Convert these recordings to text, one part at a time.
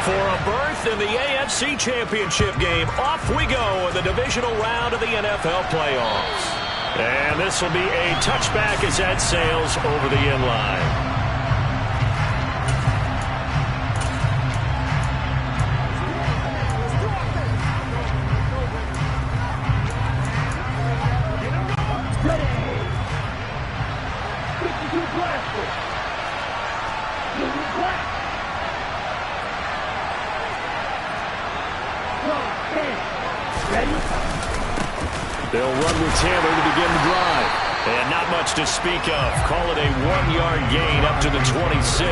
For a berth in the AFC Championship game, off we go in the divisional round of the NFL playoffs. And this will be a touchback as that sails over the end line. They'll run with Taylor to begin the drive. And not much to speak of. Call it a 1-yard gain up to the 26.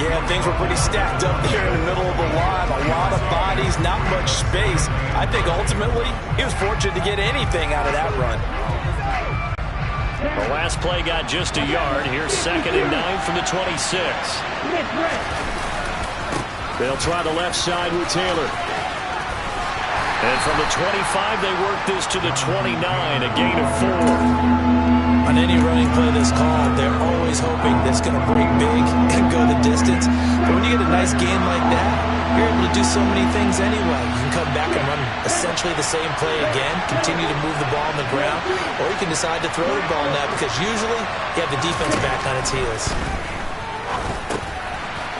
Yeah, things were pretty stacked up there in the middle of the line. A lot of bodies, not much space. I think ultimately he was fortunate to get anything out of that run. The last play got just a yard. Here's 2nd and 9 from the 26. They'll try the left side with Taylor. And from the 25, they work this to the 29, a gain of 4. On any running play that's called, they're always hoping that's going to break big and go the distance. But when you get a nice gain like that, you're able to do so many things anyway. You can come back and run essentially the same play again, continue to move the ball on the ground, or you can decide to throw the ball now because usually you have the defense back on its heels.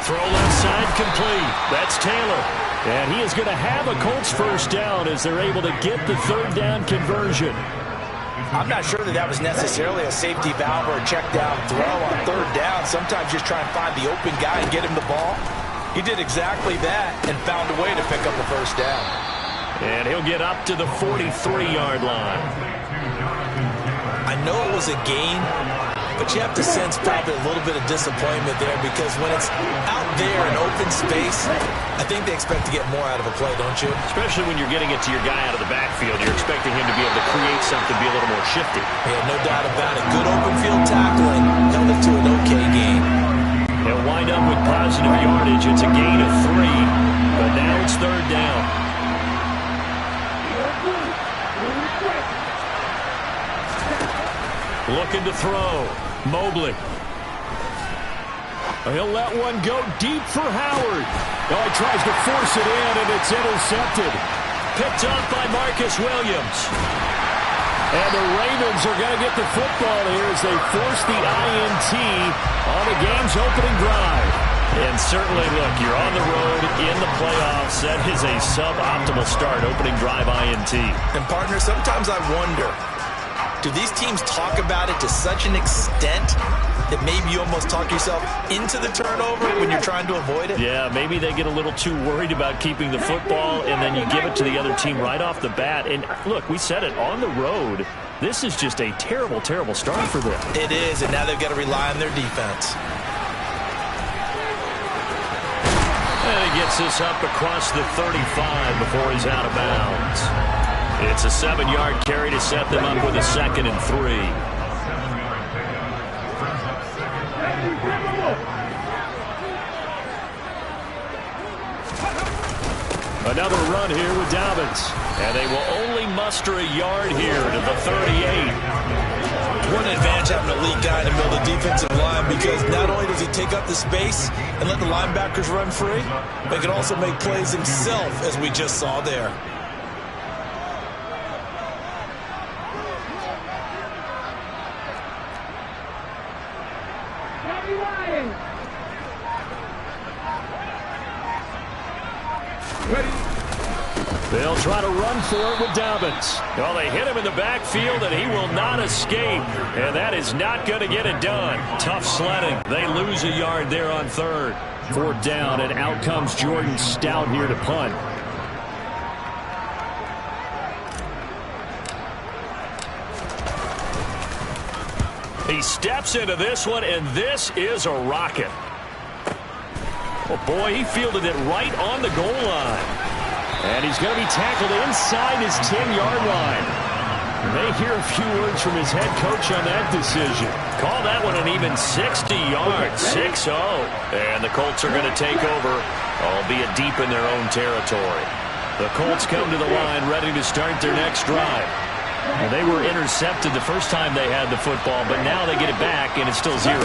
Throw left side complete. That's Taylor. And he is going to have a Colts first down as they're able to get the 3rd down conversion. I'm not sure that was necessarily a safety valve or a check down throw on 3rd down. Sometimes just try and find the open guy and get him the ball. He did exactly that and found a way to pick up the first down. And he'll get up to the 43-yard line. I know it was a gain, but you have to sense probably a little bit of disappointment there because when it's out there in open space, I think they expect to get more out of a play, don't you? Especially when you're getting it to your guy out of the backfield. You're expecting him to be able to create something, be a little more shifty. Yeah, no doubt about it. Good open field tackling held it to an okay gain. He'll wind up with positive yardage. It's a gain of 3, but now it's 3rd down. Looking to throw. Mobley. He'll let one go deep for Howard. Oh, he tries to force it in, and it's intercepted. Picked up by Marcus Williams. And the Ravens are going to get the football here as they force the INT on the game's opening drive. And certainly, look, you're on the road in the playoffs. That is a suboptimal start, opening drive INT. And, partner, sometimes I wonder, do these teams talk about it to such an extent that maybe you almost talk yourself into the turnover when you're trying to avoid it? Yeah, maybe they get a little too worried about keeping the football, and then you give it to the other team right off the bat. And, look, we said it, on the road, this is just a terrible, terrible start for them. It is, and now they've got to rely on their defense. And he gets this up across the 35 before he's out of bounds. It's a 7-yard carry to set them up with a 2nd and 3. Another run here with Dobbins. And they will only muster a yard here to the 38. What an advantage having an elite guy in the middle of the defensive line because not only does he take up the space and let the linebackers run free, but he can also make plays himself, as we just saw there. They'll try to run for it with Dobbins. Well, they hit him in the backfield, and he will not escape. And that is not going to get it done. Tough sledding. They lose a yard there on 3rd. 4th down, and out comes Jordan Stout here to punt. He steps into this one, and this is a rocket. Oh, boy, he fielded it right on the goal line. And he's going to be tackled inside his 10-yard line. You may hear a few words from his head coach on that decision. Call that one an even 60 yards, 6-0. And the Colts are going to take over, albeit deep in their own territory. The Colts come to the line ready to start their next drive. And they were intercepted the first time they had the football, but now they get it back, and it's still 0-0.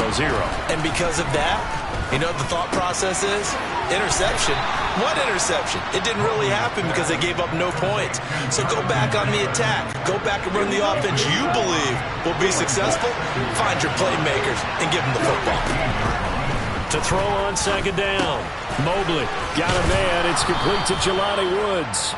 And because of that, You know what the thought process is? Interception. What interception? It didn't really happen because they gave up no points. So go back on the attack. Go back and run the offense you believe will be successful. Find your playmakers and give them the football. To throw on second down. Mobley got a man. It's complete to Jelani Woods.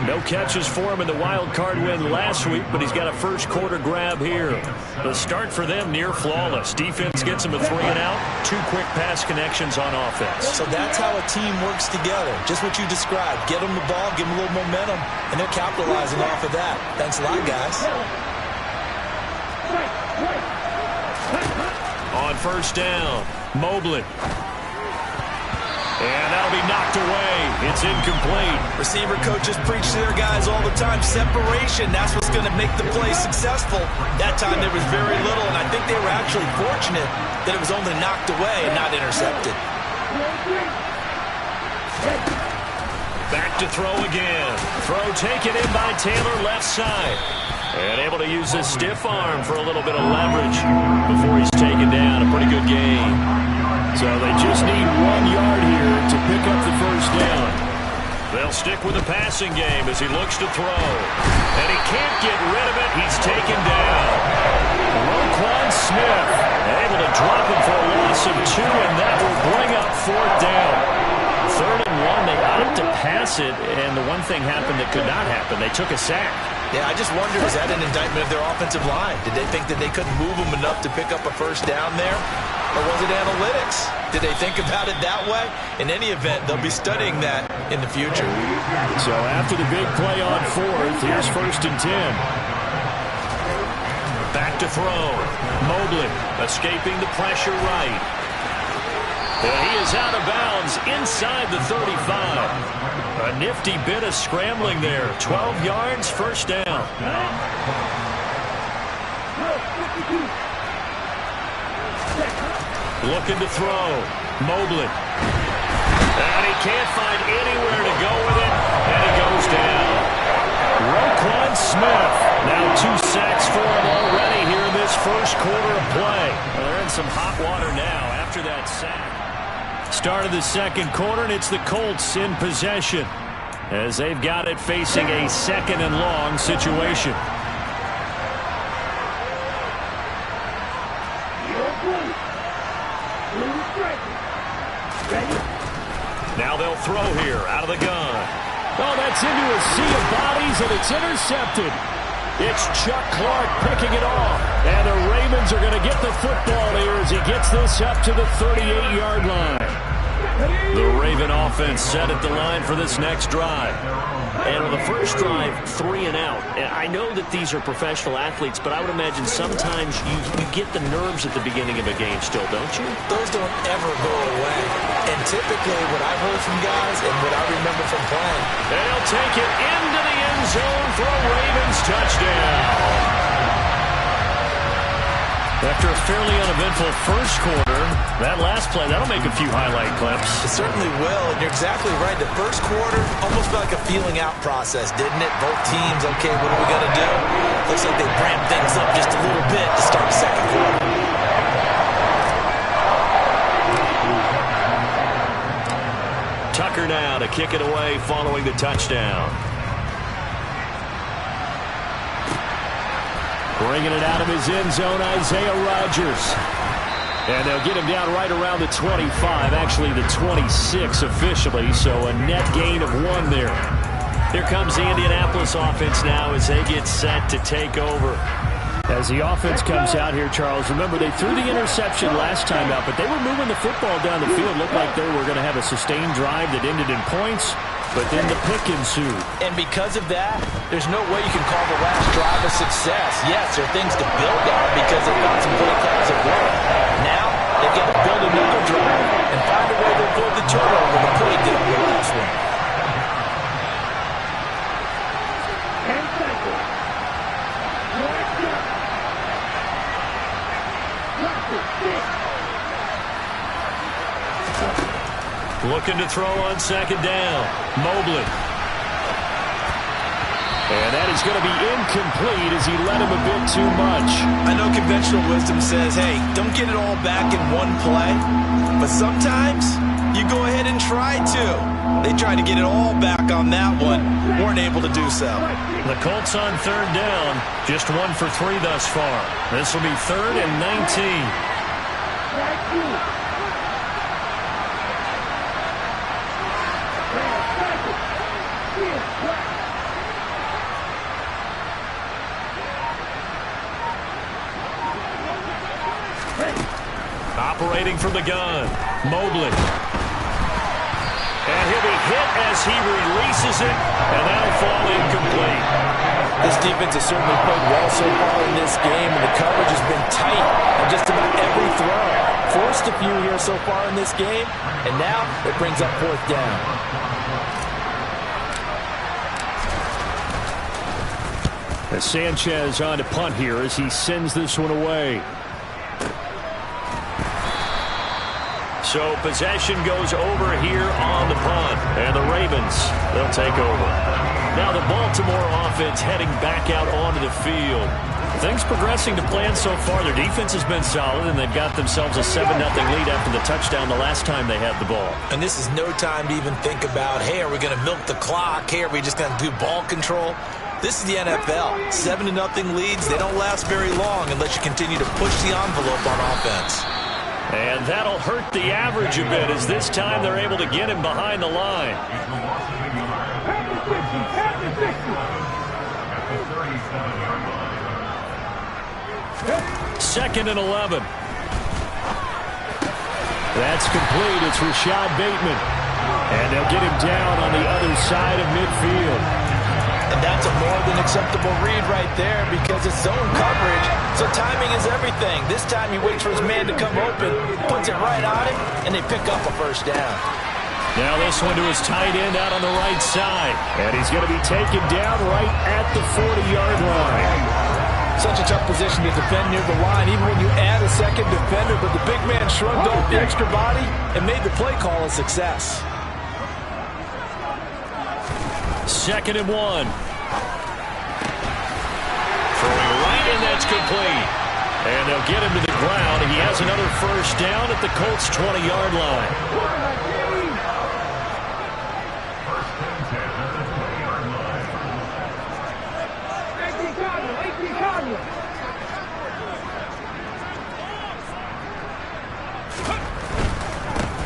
No catches for him in the wild card win last week, but he's got a first quarter grab here. The start for them near flawless. Defense gets him a 3 and out. 2 quick pass connections on offense. So that's how a team works together. Just what you described. Get them the ball, give them a little momentum, and they're capitalizing off of that. Thanks a lot, guys. On first down, Mobley. And that'll be knocked away. It's incomplete. Receiver coaches preach to their guys all the time. Separation, that's what's going to make the play successful. That time there was very little, and I think they were actually fortunate that it was only knocked away and not intercepted. Back to throw again. Throw taken in by Taylor left side. And able to use his stiff arm for a little bit of leverage before he's taken down. A pretty good game. So they just need 1 yard here to pick up the first down. They'll stick with the passing game as he looks to throw. And he can't get rid of it. He's taken down. Roquan Smith able to drop him for a loss of 2, and that will bring up 4th down. 3rd and 1, they opted to pass it, and the one thing happened that could not happen. They took a sack. Yeah, I just wonder, is that an indictment of their offensive line? Did they think that they couldn't move them enough to pick up a first down there? Or was it analytics? Did they think about it that way? In any event, they'll be studying that in the future. So after the big play on 4th, here's 1st and 10. Back to throw. Mobley escaping the pressure right. And he is out of bounds inside the 35. A nifty bit of scrambling there. 12 yards, first down. Looking to throw. Mobley. And he can't find anywhere to go with it. And he goes down. Roquan Smith. Now 2 sacks for him already here in this first quarter of play. Well, they're in some hot water now after that sack. Start of the second quarter, and it's the Colts in possession as they've got it facing a 2nd and long situation. Now they'll throw here out of the gun. Oh, that's into a sea of bodies, and it's intercepted. It's Chuck Clark picking it off. And the Ravens are going to get the football here as he gets this up to the 38-yard line. The Raven offense set at the line for this next drive. And on the first drive, 3 and out. And I know that these are professional athletes, but I would imagine sometimes you get the nerves at the beginning of a game still, don't you? Those don't ever go away. And typically what I've heard from guys and what I remember from playing. And he'll take it into the end zone for a Ravens touchdown. After a fairly uneventful first quarter, that last play, that'll make a few highlight clips. It certainly will, and you're exactly right. The first quarter, almost like a feeling out process, didn't it? Both teams, okay, what are we going to do? Looks like they ramped things up just a little bit to start the second quarter. Tucker now to kick it away following the touchdown. Bringing it out of his end zone, Isaiah Rodgers. And they'll get him down right around the 25, actually the 26 officially, so a net gain of 1 there. Here comes the Indianapolis offense now as they get set to take over. As the offense comes out here, Charles, remember they threw the interception last time out, but they were moving the football down the field. Looked like they were going to have a sustained drive that ended in points. But then the pick ensued. And because of that, there's no way you can call the last drive a success. Yes, there are things to build on because they've got some play calls at work. Now, they've got to build another drive and find a way to avoid the turnover the play did on the last one. Looking to throw on second down. Mobley. And that is going to be incomplete as he led him a bit too much. I know conventional wisdom says, hey, don't get it all back in one play. But sometimes you go ahead and try to. They tried to get it all back on that one. Weren't able to do so. The Colts on third down. Just 1 for 3 thus far. This will be 3rd and 19. Operating from the gun, Mobley. And he'll be hit as he releases it, and that'll fall incomplete. This defense has certainly played well so far in this game, and the coverage has been tight on just about every throw. Forced a few here so far in this game, and now it brings up 4th down. As Sanchez on to punt here as he sends this one away. So possession goes over here on the punt. And the Ravens, they'll take over. Now the Baltimore offense heading back out onto the field. Things progressing to plan so far. Their defense has been solid, and they've got themselves a 7-0 lead after the touchdown the last time they had the ball. And this is no time to even think about, hey, are we going to milk the clock? Hey, are we just going to do ball control? This is the NFL. 7-0 leads, they don't last very long unless you continue to push the envelope on offense. And that'll hurt the average a bit as this time they're able to get him behind the line. 2nd and 11. That's complete. It's Rashad Bateman. And they'll get him down on the other side of midfield. And that's a more than acceptable read right there because it's zone coverage, so timing is everything. This time he waits for his man to come open, puts it right on him, and they pick up a 1st down. Now this one to his tight end out on the right side. And he's going to be taken down right at the 40-yard line. Such a tough position to defend near the line, even when you add a second defender, but the big man shrugged off the extra body and made the play call a success. 2nd and 1. Throwing right, and that's complete. And they'll get him to the ground. He has another 1st down at the Colts' 20-yard line.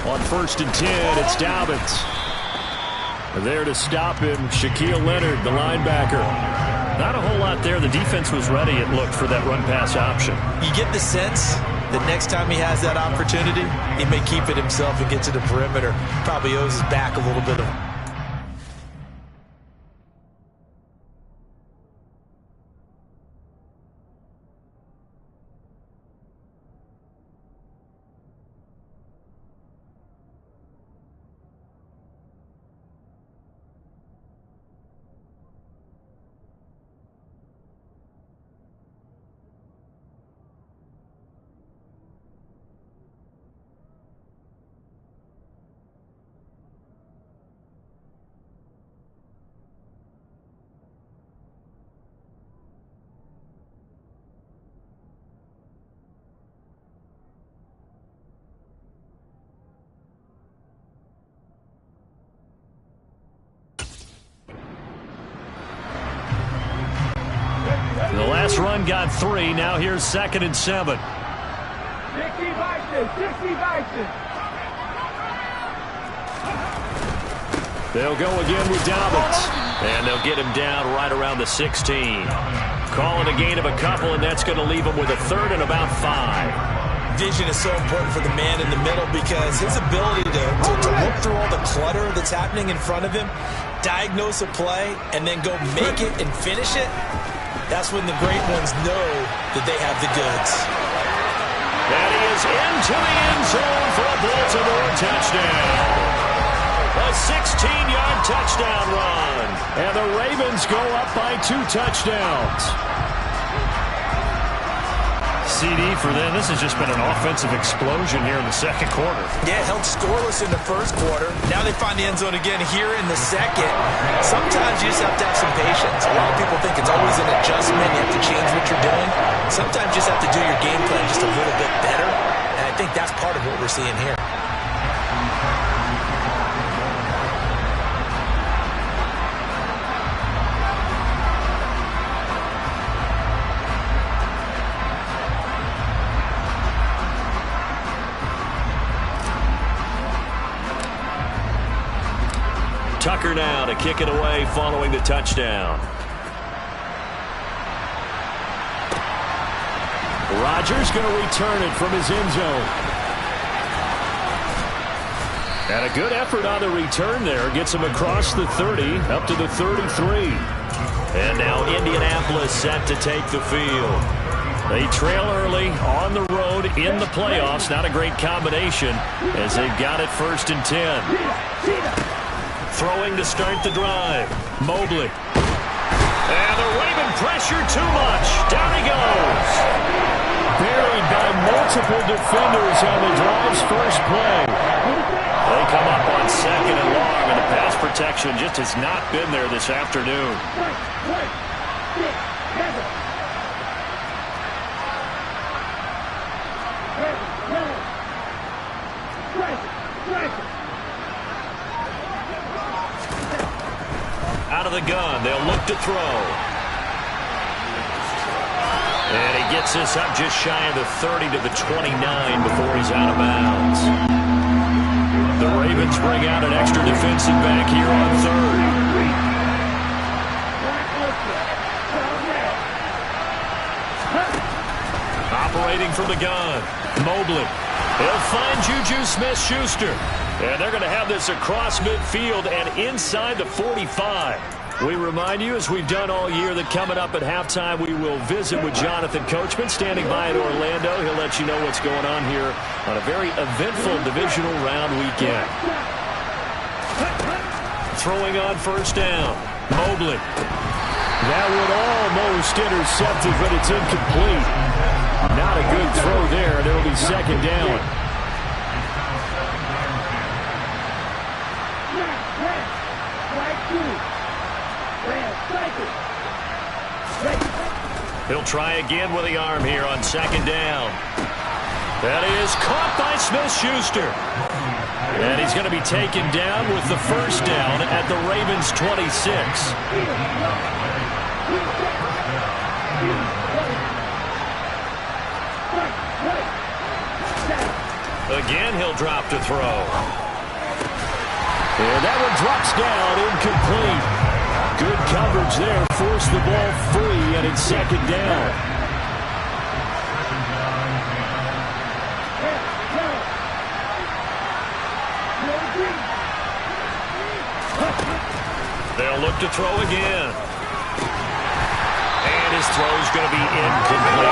On 1st and 10, it's Dobbins. There to stop him, Shaquille Leonard, the linebacker. Not a whole lot there. The defense was ready, it looked, for that run-pass option. You get the sense that next time he has that opportunity, he may keep it himself and get to the perimeter. Probably owes his back a little bit of... The last run got 3. Now here's 2nd and 7. They'll go again with Dobbins. And they'll get him down right around the 16. Calling a gain of a couple, and that's going to leave him with a 3rd and about 5. Vision is so important for the man in the middle because his ability to look through all the clutter that's happening in front of him, diagnose a play, and then go make it and finish it, that's when the great ones know that they have the goods. And he is into the end zone for a Baltimore touchdown. A 16-yard touchdown run. And the Ravens go up by 2 touchdowns. CD for them. This has just been an offensive explosion here in the second quarter. Yeah, held scoreless in the first quarter. Now they find the end zone again here in the second. Sometimes you just have to have some patience. A lot of people think it's always an adjustment. You have to change what you're doing. Sometimes you just have to do your game plan just a little bit better. And I think that's part of what we're seeing here. Tucker now to kick it away following the touchdown. Rodgers going to return it from his end zone. And a good effort on the return there. Gets him across the 30, up to the 33. And now Indianapolis set to take the field. They trail early on the road in the playoffs. Not a great combination as they've got it 1st and 10. Throwing to start the drive. Mobley. And the Raven pressure too much. Down he goes. Buried by multiple defenders on the drive's first play. They come up on 2nd and long, and the pass protection just has not been there this afternoon. Out of the gun, they'll look to throw. And he gets this up just shy of the 30 to the 29 before he's out of bounds. The Ravens bring out an extra defensive back here on 3rd. Operating from the gun, Mobley. He'll find Juju Smith-Schuster. And they're going to have this across midfield and inside the 45. We remind you, as we've done all year, that coming up at halftime, we will visit with Jonathan Coachman standing by in Orlando. He'll let you know what's going on here on a very eventful divisional round weekend. Throwing on 1st down, Mobley. That would almost intercept it, but it's incomplete. Not a good throw there, and it'll be 2nd down. He'll try again with the arm here on 2nd down. That is caught by Smith-Schuster. And he's going to be taken down with the 1st down at the Ravens' 26. Again, he'll drop to throw. And that one drops down, incomplete. Good coverage there, forced the ball free, and it's 2nd down. They'll look to throw again. And his throw's going to be incomplete.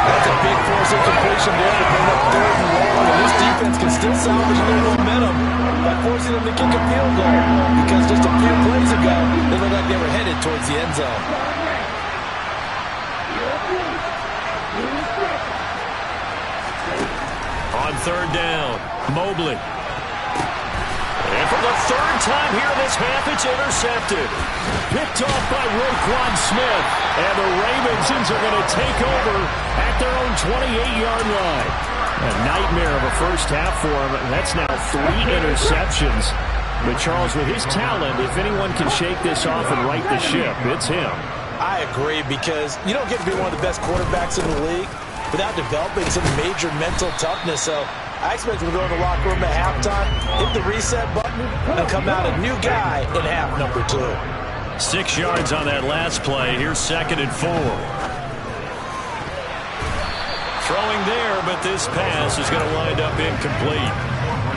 That's a big force incompletion there to bring up 3rd and long. And this defense can still salvage a little momentum by forcing them to kick a field goal. Because just a few plays ago, they looked like they were headed towards the end zone. On 3rd down, Mobley. And for the 3rd time here in this half, it's intercepted. Picked off by Roquan Smith. And the Ravens are going to take over at their own 28-yard line. A nightmare of a first half for him. And that's now 3 interceptions. But, Charles, with his talent, if anyone can shake this off and right the ship, it's him. I agree, because you don't get to be one of the best quarterbacks in the league without developing some major mental toughness. So I expect him to go in the locker room at halftime, hit the reset button, and come out a new guy in half number 2. 6 yards on that last play. Here's 2nd and 4. Throwing there, but this pass is going to wind up incomplete.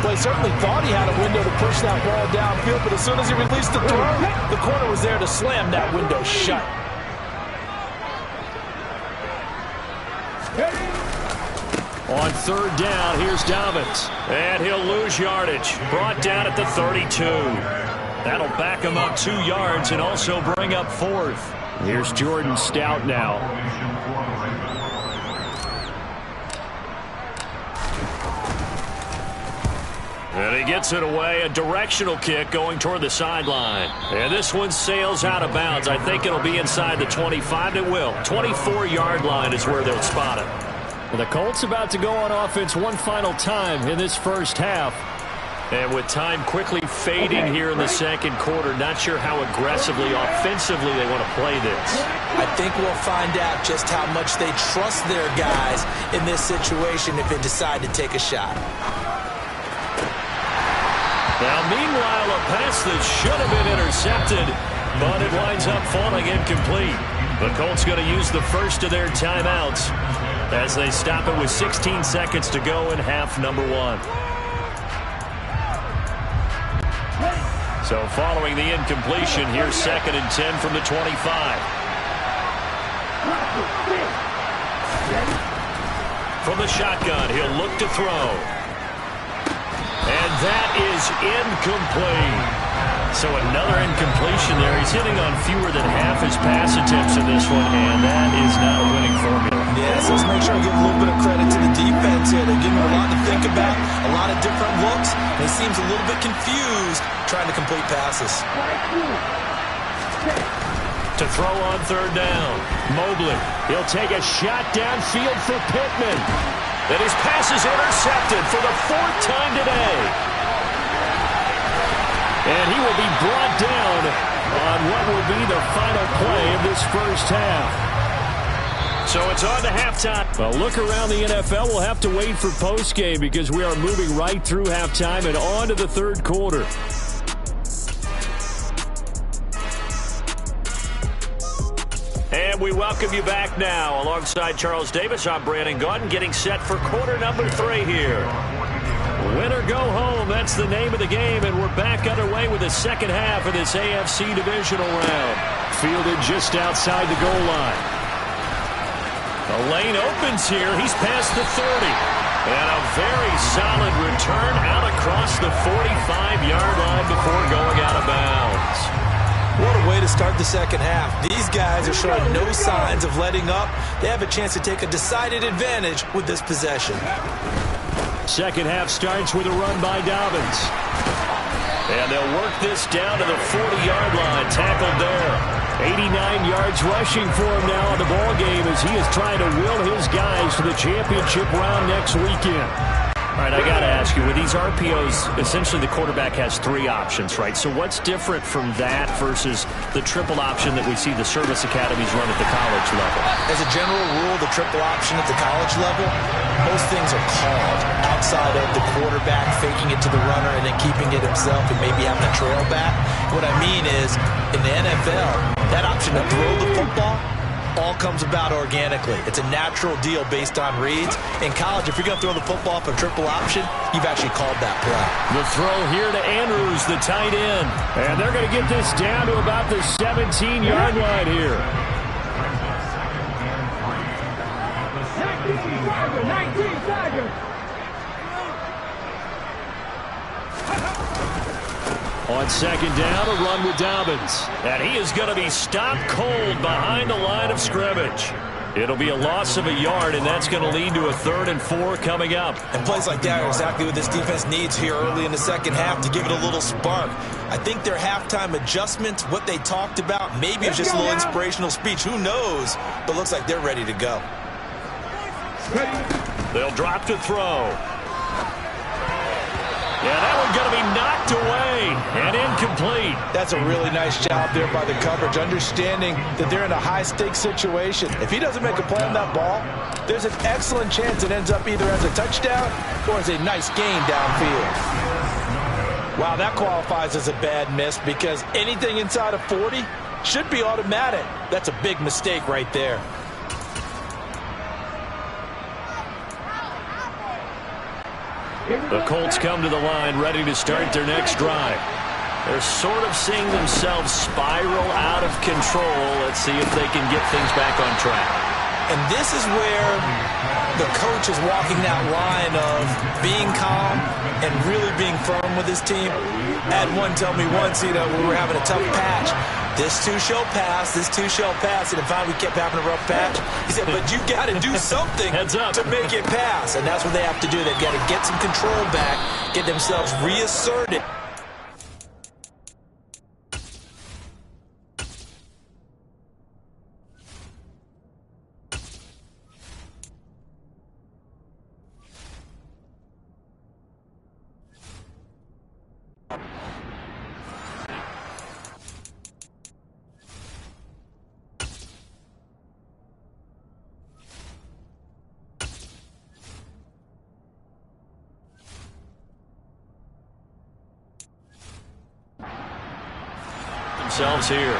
Well, he certainly thought he had a window to push that ball downfield, but as soon as he released the throw, the corner was there to slam that window shut. On 3rd down, here's Dobbins. And he'll lose yardage. Brought down at the 32. That'll back him up 2 yards and also bring up 4th. Here's Jordan Stout now. And he gets it away, a directional kick going toward the sideline. And this one sails out of bounds. I think it'll be inside the 25. It will. 24-yard line is where they'll spot it. Well, the Colts about to go on offense one final time in this first half. And with time quickly fading here in the second quarter, not sure how aggressively, offensively they want to play this. I think we'll find out just how much they trust their guys in this situation if they decide to take a shot. Now, meanwhile, a pass that should have been intercepted, but it winds up falling incomplete. The Colts going to use the first of their timeouts as they stop it with 16 seconds to go in half number one. So following the incompletion, here's 2nd and 10 from the 25. From the shotgun, he'll look to throw. And that is incomplete. So another incompletion there. He's hitting on fewer than half his pass attempts in this one, and that is not a winning formula. Yes, let's make sure I give a little bit of credit to the defense here. They're giving him a lot to think about, a lot of different looks, and he seems a little bit confused trying to complete passes. To throw on 3rd down, Mobley. He'll take a shot downfield for Pittman. And his pass is intercepted for the 4th time today. And he will be brought down on what will be the final play of this first half. So it's on to halftime. Well, look around the NFL. We'll have to wait for postgame because we are moving right through halftime and on to the third quarter. And we welcome you back now. Alongside Charles Davis, I'm Brandon Gaudin, getting set for quarter number 3 here. Win or go home, that's the name of the game, and we're back underway with the second half of this AFC Divisional round. Fielded just outside the goal line. The lane opens here. He's past the 30. And a very solid return out across the 45-yard line before going out of bounds. What a way to start the second half. These guys are showing no signs of letting up. They have a chance to take a decided advantage with this possession. Second half starts with a run by Dobbins. And they'll work this down to the 40-yard line. Tackled there. 89 yards rushing for him now in the ball game as he is trying to will his guys to the championship round next weekend. All right, I got to ask you, with these RPOs, essentially the quarterback has 3 options, right? So what's different from that versus the triple option that we see the service academies run at the college level? As a general rule, the triple option at the college level, most things are called outside of the quarterback faking it to the runner and then keeping it himself and maybe having a trail back. What I mean is, in the NFL, that option to throw the football all comes about organically. It's a natural deal based on reads. In college, if you're going to throw the football for triple option, you've actually called that play. The throw here to Andrews, the tight end. And they're going to get this down to about the 17-yard line here. 19 seconds. On second down, a run with Dobbins. And he is going to be stopped cold behind the line of scrimmage. It'll be a loss of a yard, and that's going to lead to a 3rd and 4 coming up. And plays like that are exactly what this defense needs here early in the second half to give it a little spark. I think their halftime adjustments, what they talked about, maybe it's just a little inspirational speech. Who knows? But looks like they're ready to go. They'll drop to throw. Yeah, that one's going to be knocked away and incomplete. That's a really nice job there by the coverage, understanding that they're in a high-stakes situation. If he doesn't make a play on that ball, there's an excellent chance it ends up either as a touchdown or as a nice gain downfield. Wow, that qualifies as a bad miss because anything inside of 40 should be automatic. That's a big mistake right there. The Colts come to the line ready to start their next drive. They're sort of seeing themselves spiral out of control. Let's see if they can get things back on track. And this is where the coach is walking that line of being calm and really being firm with his team. I had one tell me once, we were having a tough patch. This too shall pass. This too shall pass. And finally, we kept having a rough patch. He said, but you got to do something Heads up. to make it pass. And that's what they have to do. They've got to get some control back, get themselves reasserted. Themselves here.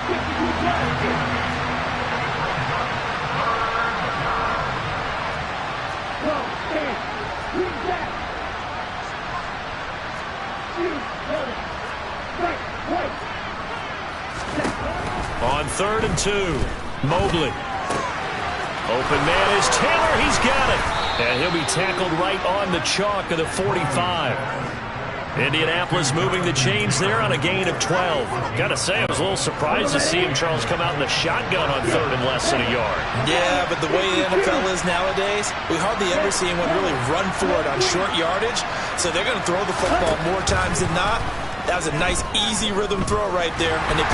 On 3rd and 2, Mobley. Open man is Taylor. He's got it. And he'll be tackled right on the chalk of the 45. Indianapolis moving the chains there on a gain of 12. Got to say, I was a little surprised to see him, Charles, come out in the shotgun on 3rd and less than a yard. Yeah, but the way the NFL is nowadays, we hardly ever see anyone really run for it on short yardage. So they're going to throw the football more times than not. That was a nice, easy rhythm throw right there. And he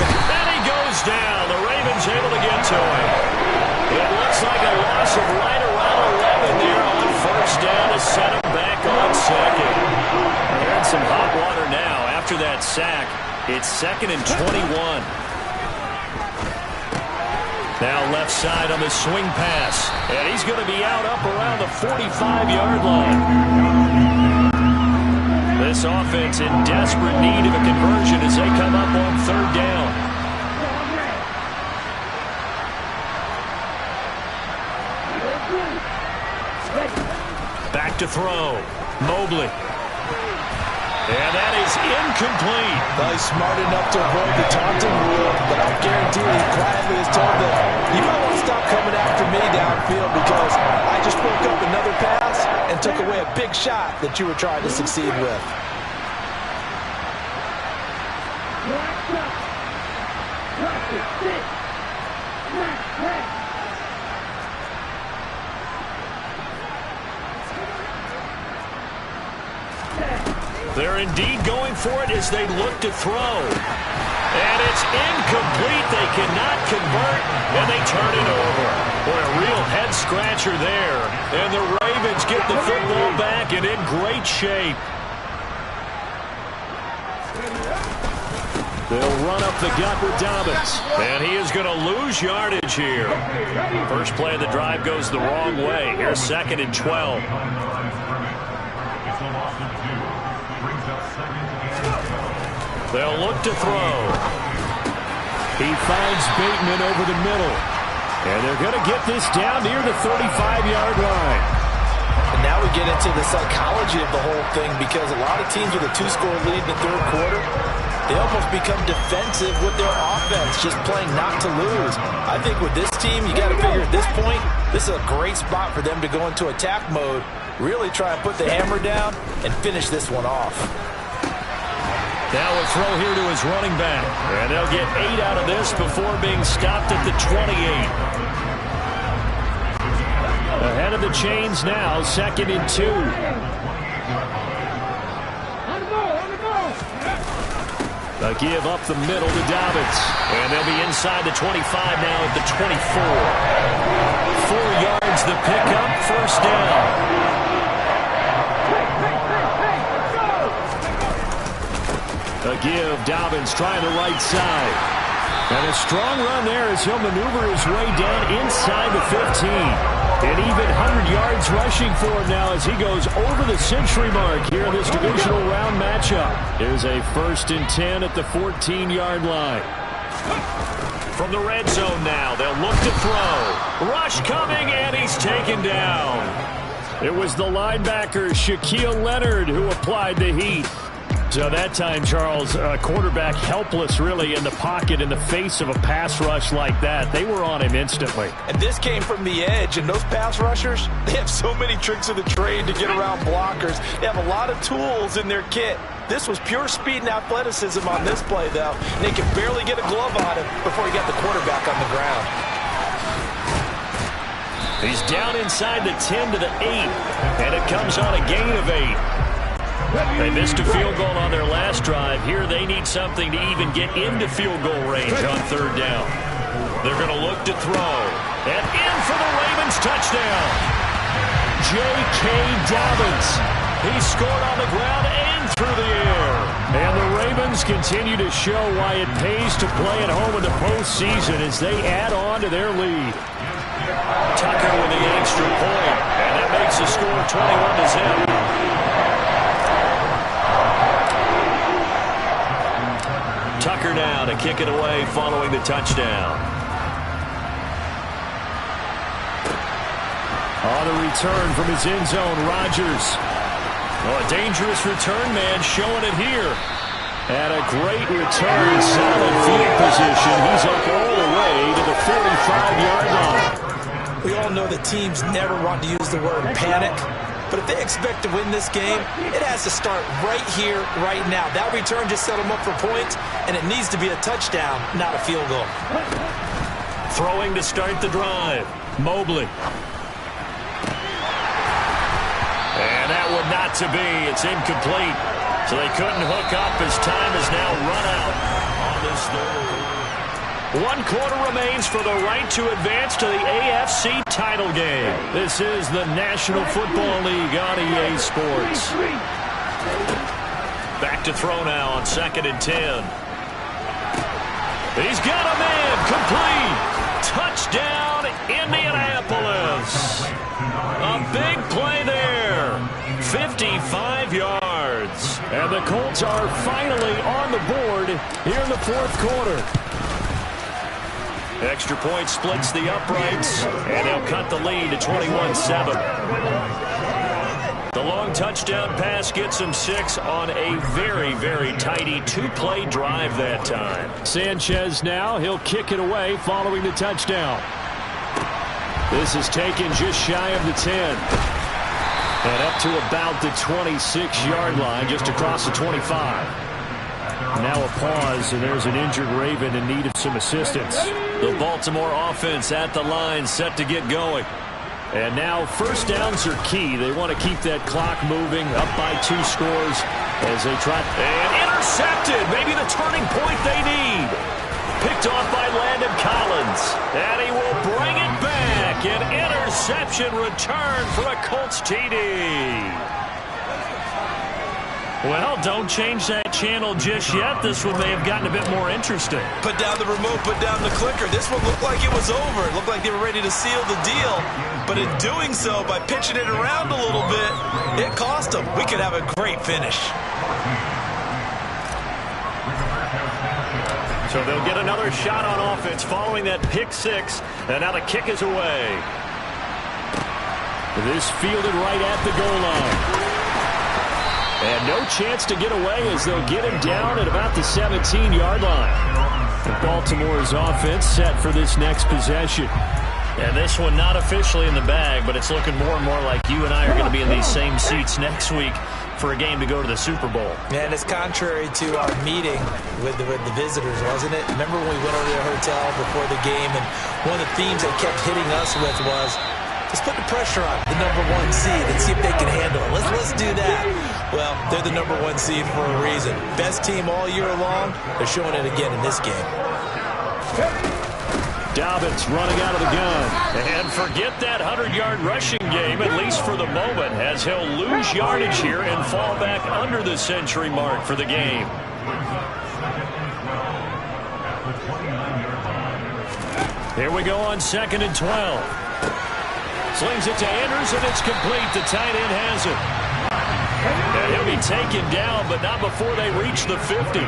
goes down. The Ravens able to get to him. It looks like a loss of right around 11 there on 1st down to set him back on 2nd. They're in some hot water now. After that sack, it's 2nd and 21. Now left side on the swing pass. And he's going to be out up around the 45-yard line. This offense in desperate need of a conversion as they come up on 3rd down. Back to throw. Mobley. And that is incomplete. Well, he's smart enough to avoid the taunting rule, but I guarantee he quietly has told them, you might want to stop coming after me downfield because I just broke up another pass and took away a big shot that you were trying to succeed with. They're indeed going for it as they look to throw. And it's incomplete. They cannot convert, and they turn it over. Boy, a real head-scratcher there. And the Ravens get the football back and in great shape. They'll run up the gut with Dobbins. And he is going to lose yardage here. First play of the drive goes the wrong way. Here's 2nd and 12. They'll look to throw. He finds Bateman over the middle. And they're going to get this down near the 35-yard line. And now we get into the psychology of the whole thing because a lot of teams with a 2-score lead in the 3rd quarter, they almost become defensive with their offense, just playing not to lose. I think with this team, you got to figure at this point, this is a great spot for them to go into attack mode, really try and put the hammer down and finish this one off. Now a throw here to his running back. And they'll get 8 out of this before being stopped at the 28. Ahead of the chains now, 2nd and 2. A give up the middle to Dobbins. And they'll be inside the 25 now at the 24. 4 yards the pickup, 1st down. A give, Dobbins trying the right side. And a strong run there as he'll maneuver his way down inside the 15. An even 100 yards rushing for him now as he goes over the century mark here in this divisional round matchup. Here's a 1st and 10 at the 14-yard line. From the red zone now, they'll look to throw. Rush coming, and he's taken down. It was the linebacker, Shaquille Leonard, who applied the heat. So that time, Charles, quarterback helpless really in the pocket in the face of a pass rush like that. They were on him instantly. And this came from the edge, and those pass rushers, they have so many tricks of the trade to get around blockers. They have a lot of tools in their kit. This was pure speed and athleticism on this play, though. And they could barely get a glove on him before he got the quarterback on the ground. He's down inside the 10 to the 8, and it comes on a gain of 8. They missed a field goal on their last drive. Here they need something to even get into field goal range on third down. They're going to look to throw. And in for the Ravens touchdown. J.K. Dobbins. He scored on the ground and through the air. And the Ravens continue to show why it pays to play at home in the postseason as they add on to their lead. Tucker with the extra point, and that makes the score 21-0. Tucker now to kick it away following the touchdown. On the return from his end zone, Rodgers. Oh, a dangerous return man showing it here. And a great return, solid field position. He's up all the way to the 45-yard line. We all know that teams never want to use the word panic. But if they expect to win this game, it has to start right here, right now. That return just set them up for points, and it needs to be a touchdown, not a field goal. Throwing to start the drive. Mobley. And that one not to be. It's incomplete. So they couldn't hook up as time is now run out on this third. 1 quarter remains for the right to advance to the AFC title game. This is the National Football League on EA Sports. Back to throw now on 2nd and 10. He's got a man complete. Touchdown, Indianapolis. A big play there. 55 yards. And the Colts are finally on the board here in the 4th quarter. Extra point splits the uprights, and they'll cut the lead to 21-7. The long touchdown pass gets him 6 on a very, very tidy 2-play drive that time. Sanchez now, he'll kick it away following the touchdown. This is taken just shy of the 10. And up to about the 26-yard line, just across the 25. Now a pause, and there's an injured Raven in need of some assistance. The Baltimore offense at the line, set to get going. And now first downs are key. They want to keep that clock moving, up by 2 scores as they try. And intercepted, maybe the turning point they need. Picked off by Landon Collins. And he will bring it back. An interception return for a Colts TD. Well, don't change that channel just yet. This one may have gotten a bit more interesting. Put down the remote, put down the clicker. This one looked like it was over. It looked like they were ready to seal the deal. But in doing so, by pitching it around a little bit, it cost them. We could have a great finish. So they'll get another shot on offense following that pick 6. And now the kick is away. This fielded right at the goal line. And no chance to get away as they'll get him down at about the 17-yard line. Baltimore's offense set for this next possession. And this one not officially in the bag, but it's looking more and more like you and I are going to be in these same seats next week for a game to go to the Super Bowl. And it's contrary to our meeting with the visitors, wasn't it? Remember when we went over to the hotel before the game, and one of the themes they kept hitting us with was, let's put the pressure on the #1 seed and see if they can handle it. Let's do that. Well, they're the #1 seed for a reason. Best team all year long. They're showing it again in this game. Dobbins running out of the gun. And forget that 100-yard rushing game, at least for the moment, as he'll lose yardage here and fall back under the century mark for the game. Here we go on 2nd and 12. Slings it to Andrews, and it's complete. The tight end has it. And he'll be taken down, but not before they reach the 50.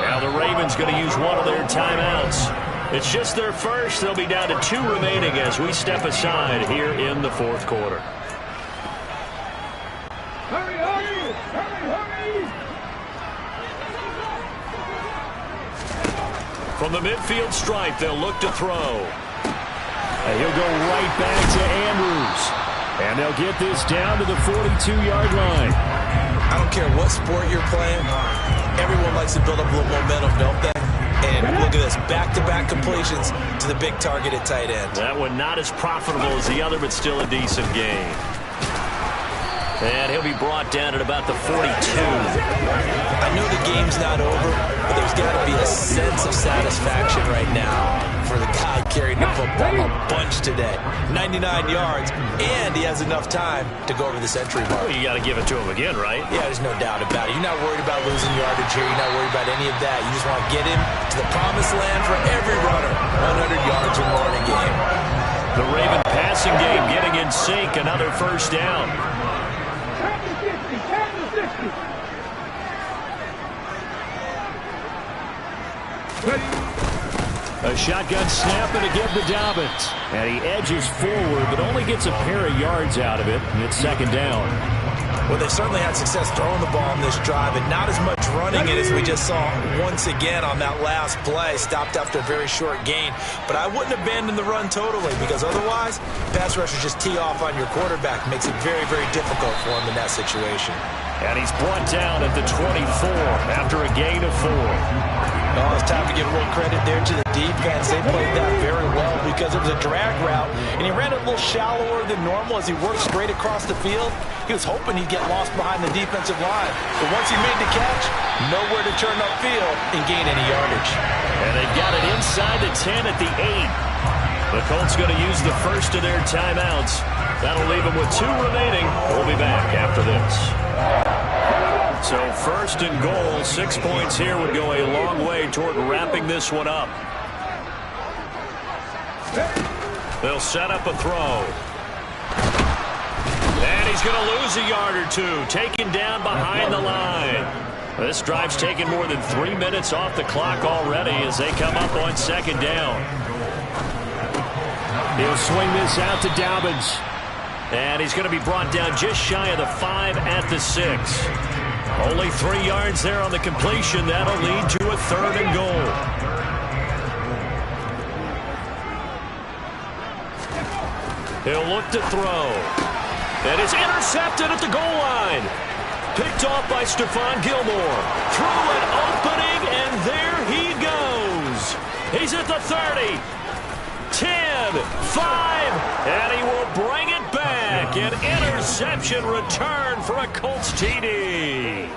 Now the Ravens going to use one of their timeouts. It's just their first. They'll be down to 2 remaining as we step aside here in the 4th quarter. Hurry, hurry! Hurry, hurry! From the midfield stripe, they'll look to throw. And he'll go right back to Andrews. And they'll get this down to the 42-yard line. I don't care what sport you're playing. Everyone likes to build up a little momentum, don't they? And look at this, back-to-back completions to the big target at tight end. That one not as profitable as the other, but still a decent game. And he'll be brought down at about the 42. I know the game's not over, but there's got to be a sense of satisfaction right now for the guy carrying the football a bunch today. 99 yards, and he has enough time to go over the century mark. Well, you got to give it to him again, right? Yeah, there's no doubt about it. You're not worried about losing yardage here. You're not worried about any of that. You just want to get him to the promised land for every runner. 100 yards or more in a game. The Raven passing game getting in sync. Another first down. A shotgun snap and a give to Dobbins. And he edges forward, but only gets a pair of yards out of it. And it's second down. Well, they certainly had success throwing the ball on this drive, and not as much running it as we just saw once again on that last play. Stopped after a very short gain. But I wouldn't abandon the run totally, because otherwise, pass rushers just tee off on your quarterback. Makes it very, very difficult for him in that situation. And he's brought down at the 24 after a gain of 4. Well, it's time to give a little credit there to the defense. They played that very well because it was a drag route, and he ran it a little shallower than normal as he worked straight across the field. He was hoping he'd get lost behind the defensive line. But once he made the catch, nowhere to turn upfield and gain any yardage. And they've got it inside the 10 at the 8. The Colts going to use the first of their timeouts. That'll leave them with 2 remaining. We'll be back after this. So first and goal, 6 points here would go a long way toward wrapping this one up. They'll set up a throw. And he's going to lose a yard or 2, taken down behind the line. This drive's taken more than 3 minutes off the clock already as they come up on second down. He'll swing this out to Dobbins. And he's going to be brought down just shy of the 5 at the 6. Only 3 yards there on the completion. That'll lead to a 3rd and goal. He'll look to throw. And it's intercepted at the goal line. Picked off by Stephon Gilmore. Through an opening, and there he goes. He's at the 30. 10, 5, and he will bring it back. An interception return for a Colts TD.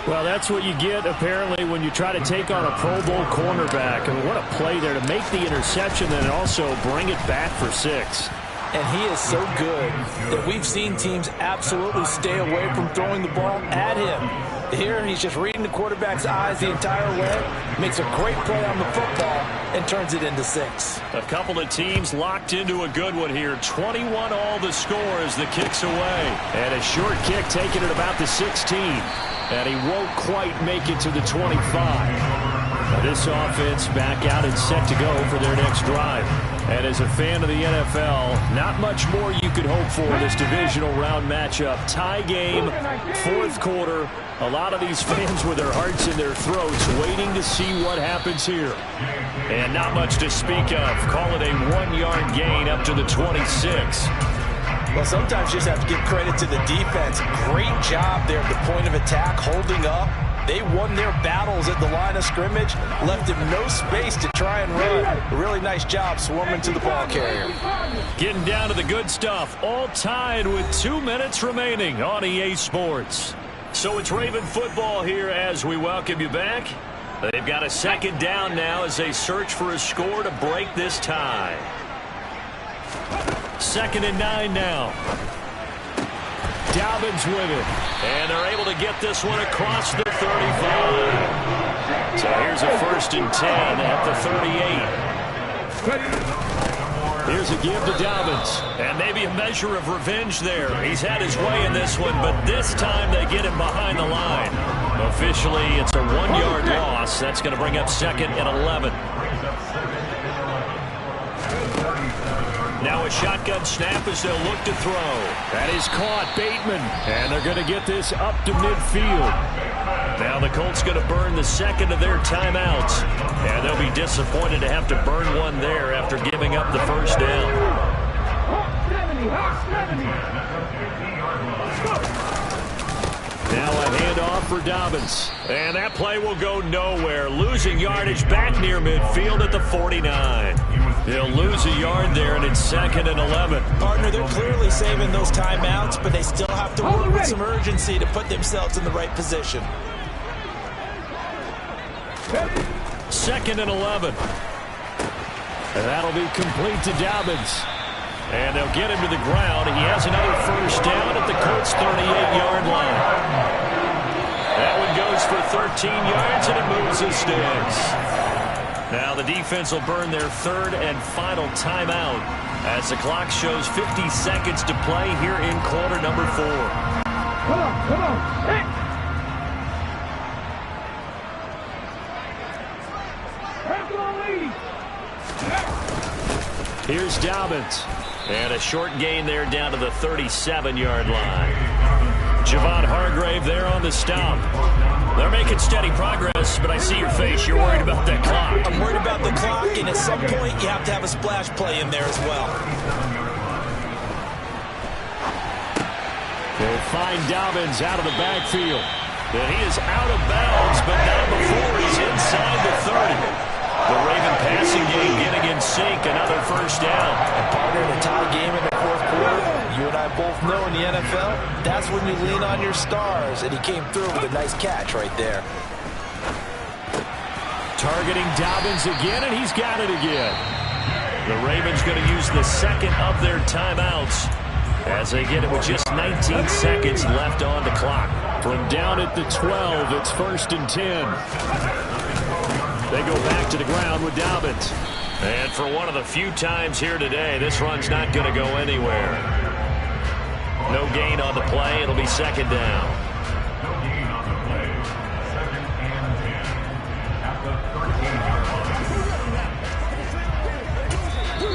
Well, that's what you get, apparently, when you try to take on a Pro Bowl cornerback. And what a play there to make the interception and also bring it back for 6. And he is so good that we've seen teams absolutely stay away from throwing the ball at him. Here, he's just reading the quarterback's eyes the entire way, makes a great play on the football, and turns it into 6. A couple of teams locked into a good one here. 21 all the score as the kick's away. And a short kick taken at about the 16. And he won't quite make it to the 25. Now this offense back out and set to go for their next drive. And as a fan of the NFL, not much more you could hope for in this divisional round matchup. Tie game, 4th quarter. A lot of these fans with their hearts in their throats waiting to see what happens here. And not much to speak of. Call it a 1-yard gain up to the 26. Well, sometimes you just have to give credit to the defense. Great job there at the point of attack, holding up. They won their battles at the line of scrimmage, left him no space to try and run. A really nice job swarming to the ball carrier. Getting down to the good stuff. All tied with 2 minutes remaining on EA Sports. So it's Raven football here as we welcome you back. They've got a second down now as they search for a score to break this tie. 2nd and 9 now. Dobbins with it. And they're able to get this one across the 35. So here's a 1st and 10 at the 38. Here's a give to Dobbins. And maybe a measure of revenge there. He's had his way in this one, but this time they get him behind the line. Officially, it's a 1-yard loss. That's going to bring up 2nd and 11. Now a shotgun snap as they'll look to throw. That is caught, Bateman. And they're going to get this up to midfield. Now the Colts going to burn the 2nd of their timeouts. And they'll be disappointed to have to burn one there after giving up the 1st down. Now a handoff for Dobbins. And that play will go nowhere. Losing yardage back near midfield at the 49. They'll lose a yard there, and it's 2nd and 11. Partner, they're clearly saving those timeouts, but they still have to work with some urgency to put themselves in the right position. 2nd and 11. And that'll be complete to Dobbins. And they'll get him to the ground. He has another first down at the Colts' 38-yard line. That one goes for 13 yards, and it moves the sticks. Now the defense will burn their 3rd and final timeout as the clock shows 50 seconds to play here in quarter number 4. Come on. Hey. Pass it on, lead. Here's Dobbins. And a short gain there down to the 37-yard line. Javon Hargrave there on the stop. They're making steady progress, but I see your face. You're worried about that clock. I'm worried about the clock, and at some point you have to have a splash play in there as well. They'll find Dobbins out of the backfield. And he is out of bounds, but not before he's inside the 30. The Raven passing game getting in sync, another first down. And partner, in a tie game in the 4th quarter, you and I both know in the NFL, that's when you lean on your stars, and he came through with a nice catch right there. Targeting Dobbins again, and he's got it again. The Ravens going to use the 2nd of their timeouts as they get it with just 19 seconds left on the clock. From down at the 12, it's 1st and 10. They go back to the ground with Dobbins. And for one of the few times here today, this run's not going to go anywhere. No gain on the play. It'll be 2nd down.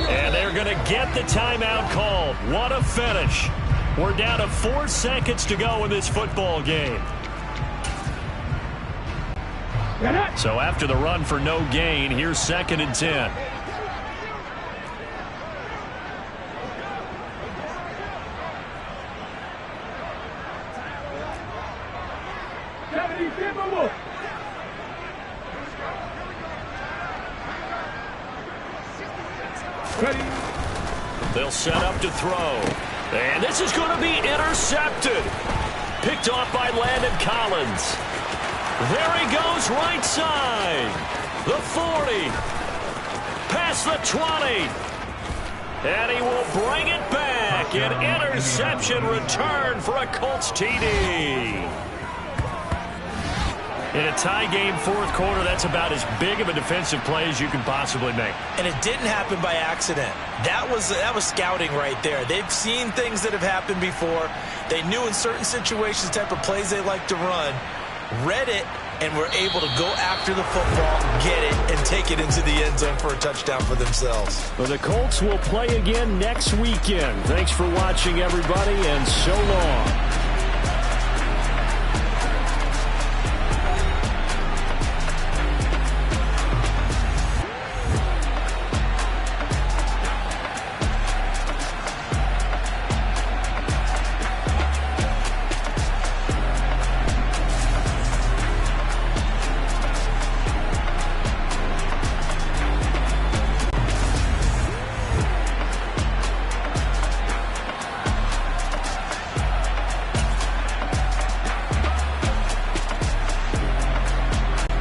And they're going to get the timeout called. What a finish. We're down to 4 seconds to go in this football game. So after the run for no gain, here's 2nd and 10. They'll set up to throw. And this is going to be intercepted. Picked off by Landon Collins. There he goes, right side. The 40. Past the 20. And he will bring it back. An interception return for a Colts TD. In a tie game, 4th quarter, that's about as big of a defensive play as you can possibly make. And it didn't happen by accident. That was scouting right there. They've seen things that have happened before. They knew in certain situations the type of plays they like to run. Read it, and were able to go after the football, get it, and take it into the end zone for a touchdown for themselves. Well, the Colts will play again next weekend. Thanks for watching, everybody, and so long.